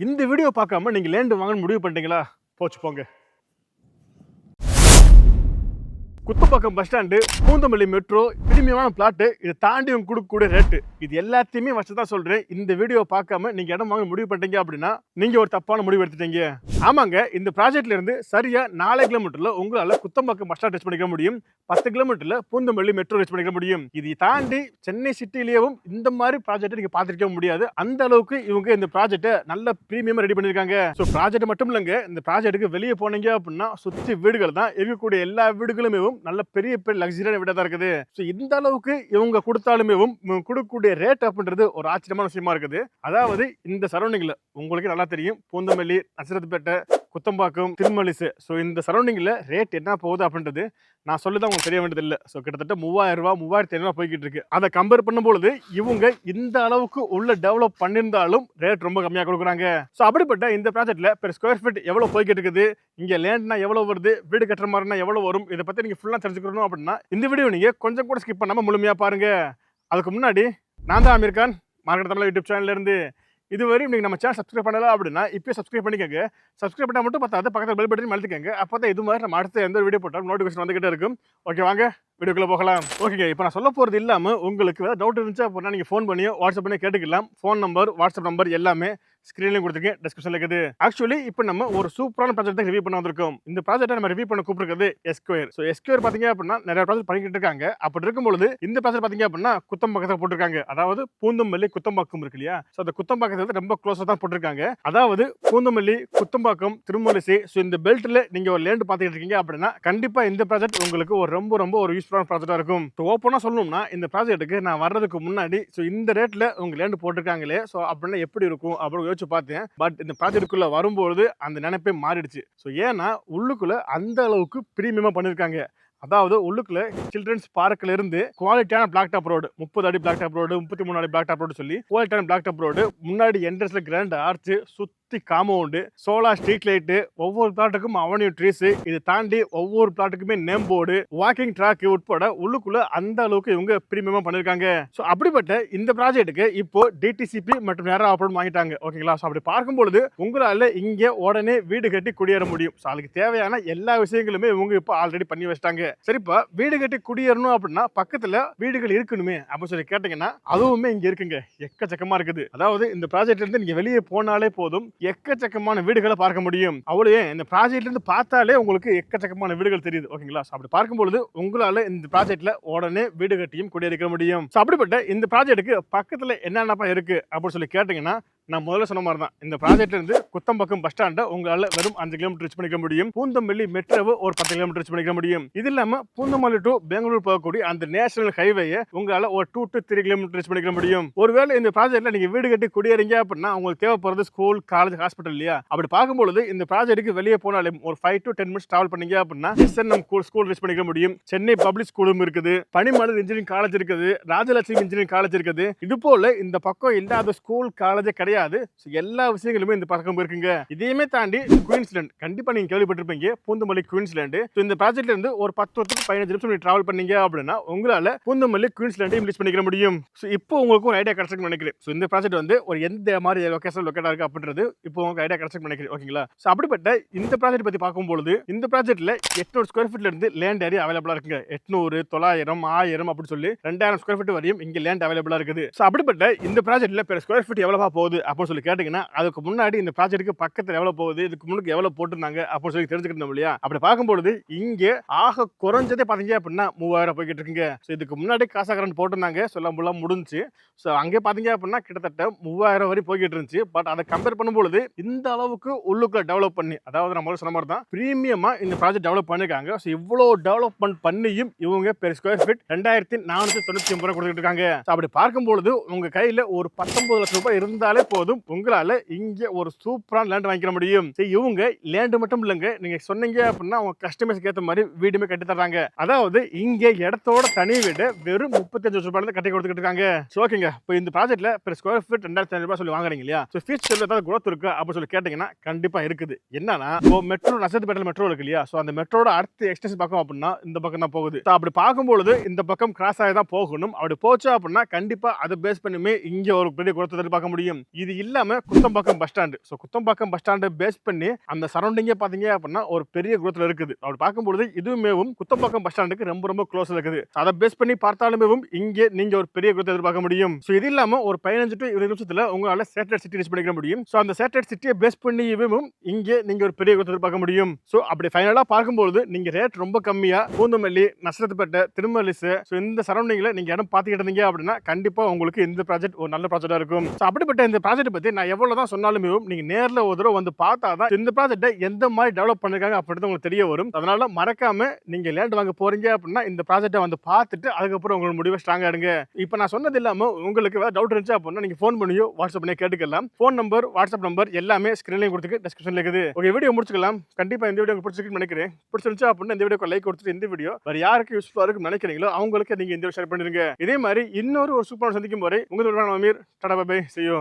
இந்த வீடியோ பார்க்காம நீங்க லேண்ட் வாங்கணும்னு முடிவு பண்ணிட்டீங்களா? போச்சு போங்க. Kuthambakkam bus stand, Poonamallee metro, பிரீமியமான பிளாட்டு, இதை தாண்டி உங்களுக்கு கொடுக்கக்கூடிய ரேட்டு, இது எல்லாத்தையுமே வச்சு தான் சொல்றேன். இந்த வீடியோ பார்க்காம நீங்க இடம் வாங்க முடிவு பண்ணிட்டீங்க அப்படின்னா நீங்க ஒரு தப்பான முடிவு எடுத்துட்டீங்க. ஆமாங்க, இந்த ப்ராஜெக்ட்ல இருந்து சரியா 4 கிலோமீட்டர்ல உங்களால குத்தம்பாக்கம் பஸ் ஸ்டாண்ட் ரீச் பண்ணிக்க முடியும். 10 கிலோமீட்டர்ல பூந்தமல்லி மெட்ரோ ரீச் பண்ணிக்க முடியும். இதை தாண்டி சென்னை சிட்டிலேயும் இந்த மாதிரி ப்ராஜெக்ட் நீங்க பார்த்துருக்க முடியாது. அந்த அளவுக்கு இவங்க இந்த ப்ராஜெக்ட்டை நல்ல பிரீமியமா ரெடி பண்ணிருக்காங்க. ஸோ ப்ராஜெக்ட் மட்டும் இல்லைங்க, இந்த ப்ராஜெக்ட்டுக்கு வெளியே போனீங்க அப்படின்னா சுற்றி வீடுகள் தான் இருக்கக்கூடிய எல்லா வீடுகளுமே நல்ல பெரிய பெரிய லக்ஸரியான வீடாக தான் இருக்குது. ஸோ இந்த அளவுக்கு இவங்க கொடுத்தாலுமே கொடுக்கக்கூடிய ரேட் அப்படின்றது ஒரு ஆச்சரியமான விஷயமா இருக்குது. அதாவது இந்த சரௌண்டிங்ல உங்களுக்கு நல்லா தெரியும், பூந்தமல்லி, நசரத்பேட்டை, குத்தம்பாக்கம், திருமலிசு, ஸோ இந்த சரௌண்டிங்கில் ரேட் என்ன போகுது அப்படின்றது நான் சொல்லிதான் உங்களுக்கு தெரிய வேண்டியது இல்லை. ஸோ கிட்டத்தட்ட 3000 ரூபா 3500 போய்கிட்டு இருக்கு. அதை கம்பேர் பண்ணும்பொழுது இவங்க இந்த அளவுக்கு உள்ள டெவலப் பண்ணியிருந்தாலும் ரேட் ரொம்ப கம்மியாக கொடுக்குறாங்க. ஸோ அப்படிப்பட்ட இந்த ப்ராஜெக்ட்ல பெர் ஸ்கொயர் ஃபீட் எவ்வளோ போய்கிட்டு இருக்குது, இங்கே லேண்ட்னா எவ்வளோ வருது, வீடு கட்டுற மாதிரினா எவ்வளோ வரும், இதை பற்றி நீங்கள் ஃபுல்லாக தெரிஞ்சுக்கணும் அப்படின்னா இந்த வீடியோ நீங்கள் கொஞ்சம் கூட ஸ்கிப் பண்ணாமல் முழுமையாக பாருங்க. அதுக்கு முன்னாடி நான் தான் அமீர் கான், மார்க்கெட் தமிழ் யூடியூப் சேனல்ல இருந்து. இதுவரையும் நீங்கள் நம்ம சேனல் சப்ஸ்கிரைப் பண்ணலாம் அப்படின்னா இப்போ சப்ஸ்கிரைப் பண்ணிக்கோங்க. சப்ஸ்கிரைப் பண்ணால் மட்டும் பார்த்தாது பக்கத்தில் பெல் பட்டன் அழுத்திக்கங்க. அப்போ தான் இது மாதிரி நம்ம அடுத்த எந்த வீடியோ போட்டாலும் நோட்டிஃபிகேஷன் வந்துகிட்டே இருக்கும். ஓகே, வாங்க வீடியோக்குள்ளே போகலாம். ஓகே, இப்போ நான் சொல்ல போகிறது இல்லாமல் உங்களுக்கு ஏதாவது டவுட் இருந்துச்சு அப்படின்னா நீங்கள் ஃபோன் பண்ணியோ வாட்ஸ்அப் பண்ணியோ கேட்டுக்கலாம். ஃபோன் நம்பர், வாட்ஸ்அப் நம்பர் எல்லாமே ஸ்க்ரீன்லையும் கொடுத்துருக்கேன், டிஸ்கிரிப்ஷனில் இருக்குது. ஆக்சுவலி இப்போ நம்ம ஒரு சூப்பரான ப்ராஜெக்ட் ரிவ்யூ பண்ண வந்திருக்கோம். இந்த ப்ராஜெக்ட்டை நம்ம ரிவ்யூ பண்ண கூப்பிடுறது எஸ்கொயர். ஸோ எஸ்கொயர் பார்த்தீங்க அப்படின்னா நிறைய ப்ராஜெக்ட் பண்ணிக்கிட்டு இருக்காங்க. அப்படி இருக்கும்பொழுது இந்த ப்ராஜெக்ட் பார்த்தீங்க அப்படின்னா குத்தம்பாக்கத்தில் போட்டிருக்காங்க. அதாவது பூந்தமல்லி குத்தம்பாக்கம் இருக்கு இல்லையா, ஸோ அந்த குத்தம்பாக்கத்தில் ரொம்ப க்ளோஸாக தான் போட்டிருக்காங்க. அதாவது பூந்தமல்லி, குத்தம்பாக்கம், திருமலிசை, ஸோ இந்த பெல்ட்டில் நீங்கள் ஒரு லேண்ட் பார்த்துக்கிட்டு இருக்கீங்க அப்படின்னா கண்டிப்பாக இந்த ப்ராஜெக்ட் உங்களுக்கு ஒரு ரொம்ப ஒரு யூஸ்ஃபுல்லான ப்ராஜெக்டாக இருக்கும். ஸோ ஓப்பனாக சொல்லணும்னா இந்த ப்ராஜெக்ட்டுக்கு நான் வர்றதுக்கு முன்னாடி ஸோ இந்த ரேட்டில் உங்கள் லேண்ட் போட்டிருக்காங்களே, ஸோ அப்படின்னா எப்படி இருக்கும் அப்படின்னு யோசிச்சு பார்த்தேன். பட் இந்த ப்ராஜெக்ட்டுக்குள்ள வரும்போது அந்த நினைப்பே மாறிடுச்சு. ஸோ ஏன்னா உள்ளுக்குள்ள அந்த அளவுக்கு பிரீமியமா பண்ணியிருக்காங்க. அதாவது உள்ளுக்குள்ள சில்ட்ரன்ஸ் பார்க்ல இருந்து குவாலிட்டியான பிளாக் டாப் ரோடு, 30 அடி பிளாக் டாப் ரோடு, 33 அடி பிளாக் டாப் ரோடு சொல்லி குவாலிட்டியான பிளாக் டாப் ரோடு, முன்னாடி என்ட்ரன்ஸ்ல கிராண்ட் ஆர்ச், சுத்தி காம்பவுண்டு, சோலார் ஸ்ட்ரீட் லைட்டு, ஒவ்வொரு பிளாட்டுக்கும் அவனியூ ட்ரீஸ், இது தாண்டி ஒவ்வொரு பிளாட்டுக்குமே நேம் போர்டு, வாக்கிங் ட்ராக் உட்பட உள்ளுக்குள்ள அந்த அளவுக்கு இவங்க பிரீமியமா பண்ணிருக்காங்க. ஸோ அப்படிப்பட்ட இந்த ப்ராஜெக்ட்டுக்கு இப்போ டிடிசிபி மற்றும் நேரா அப்ரூவல் வாங்கிட்டாங்க. ஓகேங்களா? ஸோ அப்படி பார்க்கும்பொழுது உங்களால இங்கே உடனே வீடு கட்டி குடியேற முடியும். ஸோ அதுக்கு தேவையான எல்லா விஷயங்களுமே இவங்க இப்போ ஆல்ரெடி பண்ணி வச்சிட்டாங்க. சரிப்பா, வீடு கட்டி குடியேறணும் அப்படின்னா பக்கத்துல வீடுகள் இருக்கணுமே அப்படின்னு சொல்லி கேட்டீங்கன்னா அதுவுமே இங்க இருக்குங்க, எக்கச்சக்கமா இருக்குது. அதாவது இந்த ப்ராஜெக்ட்ல இருந்து நீங்க வெளியே போனாலே போதும் எக்கச்சக்கமான வீடுகளை பார்க்க முடியும். அவ்வளவு இந்த ப்ராஜெக்ட்ல இருந்து பார்த்தாலே உங்களுக்கு எக்கச்சக்கமான வீடுகள் தெரியுது. ஓகேங்களா? அப்படி பார்க்கும்பொழுது உங்களால இந்த ப்ராஜெக்ட்ல உடனே வீடு கட்டியும் குடியேறிக்க முடியும். அப்படிப்பட்ட இந்த ப்ராஜெக்ட்டுக்கு பக்கத்துல என்னென்னப்பா இருக்கு அப்படின்னு சொல்லி கேட்டீங்கன்னா நான் முதல்ல சொன்ன மாதிரி தான், இந்த ப்ராஜெக்ட்ல இருந்து குத்தம்பாக்கம் பஸ் ஸ்டாண்டை உங்களால வெறும் 5 கிலோமீட்டர் ரீச் பண்ணிக்க முடியும். பூந்தமல்லி மெட்ரோவை ஒரு 10 கிலோமீட்டர் ரீச் பண்ணிக்க முடியும். இது இல்லாம பூந்தமல்லி டு பெங்களூர் போகக்கூடிய அந்த நேஷனல் ஹைவேயை உங்களால ஒரு 2 to 3 கிலோமீட்டர் ரீச் பண்ணிக்க முடியும். ஒருவேளை இந்த ப்ராஜெக்ட்ல நீங்க வீடு கட்டி குடியேறீங்க அப்படின்னா உங்களுக்கு தேவைப்படுறது ஸ்கூல், காலேஜ், ஹாஸ்பிட்டல் இல்லையா? அப்படி பார்க்கும்பொழுது இந்த ப்ராஜெக்ட்டுக்கு வெளியே போனாலே ஒரு 5 to 10 மினிட்ஸ் டிராவல் பண்ணீங்க அப்படின்னா SNM ஸ்கூல் ரீச் பண்ணிக்க முடியும். சென்னை பப்ளிக் ஸ்கூலும் இருக்குது, பனிமலர் இன்ஜினியரிங் காலேஜ் இருக்குது, ராஜலட்சுமி இன்ஜினியரிங் காலேஜ் இருக்குது. இது போல இந்த பக்கம் இல்லாத ஸ்கூல், காலேஜ் கிடையாது. எல்லா விஷயங்களுமே இந்த பக்கம் இருக்குங்க. இதையுமே தாண்டி குயின்ஸ்லேண்ட் கண்டிப்பா நீங்க கேள்விப்பட்டிருப்பீங்க, பூந்தமல்லி குயின்ஸ்லேண்ட். இந்த ப்ராஜெக்ட்ல இருந்து ஒரு 10 to 15 நிமிஷம் நீங்க டிராவல் பண்ணீங்க அப்படின்னா உங்களால பூந்தமல்லி குயின்ஸ்லேண்டையும் ரீச் பண்ணிக்க முடியும். இப்போ உங்களுக்கு ஒரு ஐடியா கிடைச்சிருக்கு நினைக்கிறேன். இந்த ப்ராஜெக்ட் வந்து ஒரு எந்த மாதிரி லொகேஷன் லொக்கேட்டா இருக்கு அப்படின்றது இப்போ உங்களுக்கு ஐடியா கிடைச்சிருக்கு நினைக்கிறேன். ஓகேங்களா? அப்படிப்பட்ட இந்த ப்ராஜெக்ட் பத்தி பார்க்கும்போது இந்த ப்ராஜெக்ட்ல 800 ஸ்கொயர் ஃபீட்ல இருந்து லேண்ட் ஏரியா அவைலபிளா இருக்குங்க. 800, 900, 1000 அப்படி சொல்லி 2000 ஸ்கொயர் ஃபீட் வரையும் இங்க லேண்ட் அவைலபிளா இருக்குது. அப்படிப்பட்ட இந்த ப்ராஜெக்ட்ல பெர் ஸ்கொயர் ஃபீட் எவ்வளவா போகுது அப்படின்னு சொல்லி கேட்டீங்கன்னா அதுக்கு முன்னாடி இந்த ப்ராஜெக்ட்டுக்கு பக்கத்துல எவ்வளவு போகுது, இதுக்கு முன்னாடி எவ்வளவு போட்டுருந்தாங்க அப்படின்னு சொல்லி தெரிஞ்சுக்கணும் இல்லையா? அப்படி பார்க்கும்போது இங்கே ஆக குறைஞ்சதே பாத்தீங்க அப்படின்னா 3000 போய்கிட்டு இருக்குங்க. இதுக்கு முன்னாடி காசா கரண்ட் போட்டிருந்தாங்க, சொல்ல முடிஞ்சு. அங்கே பாத்தீங்க அப்படின்னா கிட்டத்தட்ட 3000 வரை போய்கிட்டு இருந்துச்சு. பட் அதை கம்பேர் பண்ணும்போது இந்த அளவுக்கு உள்ளுக்குள்ள டெவலப் பண்ணி, அதாவது நம்ம சொன்ன மாதிரி தான் பிரீமியமா இந்த ப்ராஜெக்ட் டெவலப் பண்ணிருக்காங்க. இவ்வளவு டெவலப்மெண்ட் பண்ணியும் இவங்க பெர் ஸ்கொயர் ஃபீட் 2499 ரூபாய் கொடுத்துட்டு இருக்காங்க. அப்படி பார்க்கும்போது உங்க கையில ஒரு 19 லட்சம் ரூபாய் இருந்தாலே போதும் உங்களால இங்க ஒரு சூப்பரான லேண்ட் வாங்கிக்க முடியும். இவங்க லேண்ட் மட்டும் இல்லைங்க, நீங்க சொன்னீங்க அப்படின்னா அவங்க கஸ்டமைஸ்க்கு ஏற்ற மாதிரி வீடுமே கட்டி தர்றாங்க. அதாவது இங்க இடத்தோட தனி வீடு வெறும் 35 லட்சம் ரூபாயில கட்டி கொடுத்துட்டு இருக்காங்க. ஓகேங்க, இப்போ இந்த ப்ராஜெக்ட்ல பெர் ஸ்கொயர் ஃபீட் 2500 ரூபாய் சொல்லி வாங்குறீங்க இல்லையா? ஃபியூச்சர்ல ஏதாவது growth இருக்கு அப்படின்னு சொல்லி கேட்டீங்கன்னா கண்டிப்பா இருக்குது. என்னன்னா மெட்ரோ, நசரத்பேட்டை மெட்ரோ இருக்கு இல்லையா? அந்த மெட்ரோட அடுத்த எக்ஸ்டென்ஷன் பக்கம் அப்படின்னா இந்த பக்கம் தான் போகுது. அப்படி பார்க்கும்போது இந்த பக்கம் கிராஸ் ஆகி தான் போகணும். அப்படி போச்சு அப்படின்னா கண்டிப்பா அதை பேஸ் பண்ணியுமே இங்க ஒரு பெரிய growth எதிர்பார்க்க முடியும். இது இல்லாம Kuthambakkam bus stand. So Kuthambakkam bus ஸ்டாண்டை பேஸ் பண்ணி அந்த சரௌண்டிங்கே பார்த்தீங்க அப்படின்னா ஒரு பெரிய குரோத்தில் இருக்குது. அப்படி பார்க்கும்பொழுது இதுவுமேவும் குத்தம்பாக்கம் பஸ் ஸ்டாண்டுக்கு ரொம்ப ரொம்ப க்ளோஸில் இருக்குது. அதை பேஸ் பண்ணி பார்த்தாலுமே இங்கே நீங்க ஒரு பெரிய குரோத்தை எதிர்பார்க்க முடியும். ஸோ இது இல்லாம ஒரு 15 to 20 நிமிஷத்துல உங்களால சேட்டலைட் சிட்டி ரீச் பண்ணிக்க முடியும். ஸோ அந்த சேட்டலைட் சிட்டியை பேஸ் பண்ணியும் இங்கே நீங்க ஒரு பெரிய குரோத்தை எதிர்பார்க்க முடியும். ஸோ அப்படி ஃபைனலா பார்க்கும்போது நீங்க ரேட் ரொம்ப கம்மியா பூந்தமல்லி, நசரத்பேட்டை, திருமலிசை இந்த சரௌண்டிங்ல நீங்க இடம் பார்த்துக்கிட்டு இருந்தீங்க அப்படின்னா கண்டிப்பா உங்களுக்கு இந்த ப்ராஜெக்ட் ஒரு நல்ல ப்ராஜெக்டா இருக்கும். ஸோ அப்படிப்பட்ட இந்த ப்ராஜெக்ட் பத்தி நான் எவ்வளவுதான் சொன்னாலுமே நீங்க நேர்ல ஒரு தடவை வந்து பார்த்தாதான் இந்த ப்ராஜெக்ட்டை எந்த மாதிரி டெவலப் பண்ணிருக்காங்க அப்படின்றது உங்களுக்கு தெரிய வரும். அதனால மறக்காம நீங்க லேண்ட் வாங்க போறீங்க அப்படின்னா இந்த ப்ராஜெக்ட்டை வந்து பார்த்துட்டு அதுக்கப்புறம் உங்களோட முடிவை ஸ்ட்ராங்கா எடுங்க. இப்போ நான் சொன்னது இல்லாம உங்களுக்கு வேற டவுட் இருந்துச்சு அப்படின்னா நீங்க ஃபோன் பண்ணியோ வாட்ஸ்அப் பண்ணியோ கேட்டுக்கலாம். ஃபோன் நம்பர், வாட்ஸ்அப் நம்பர் எல்லாமே ஸ்கிரீன்லயும் கொடுத்துருக்கு, டிஸ்கிரிப்ஷன்ல இருக்குது. ஓகே, வீடியோ முடிச்சுக்கலாம். கண்டிப்பா இந்த வீடியோ உங்களுக்கு பிடிச்சிருக்குன்னு நினைக்கிறேன். பிடிச்சிருந்துச்சு அப்படின்னா இந்த வீடியோக்கு லைக் கொடுத்துட்டு இந்த வீடியோ வேற யாருக்கு யூஸ்ஃபுல்லா இருக்குன்னு நினைக்கிறீங்களோ அவங்களுக்கு நீங்க இந்த வீடியோ ஷேர் பண்ணிருங்க. இதே மாதிரி இன்னொரு சூப்பரான சந்திக்கும் வரை உங்க Ameer. Tata bye bye. See you.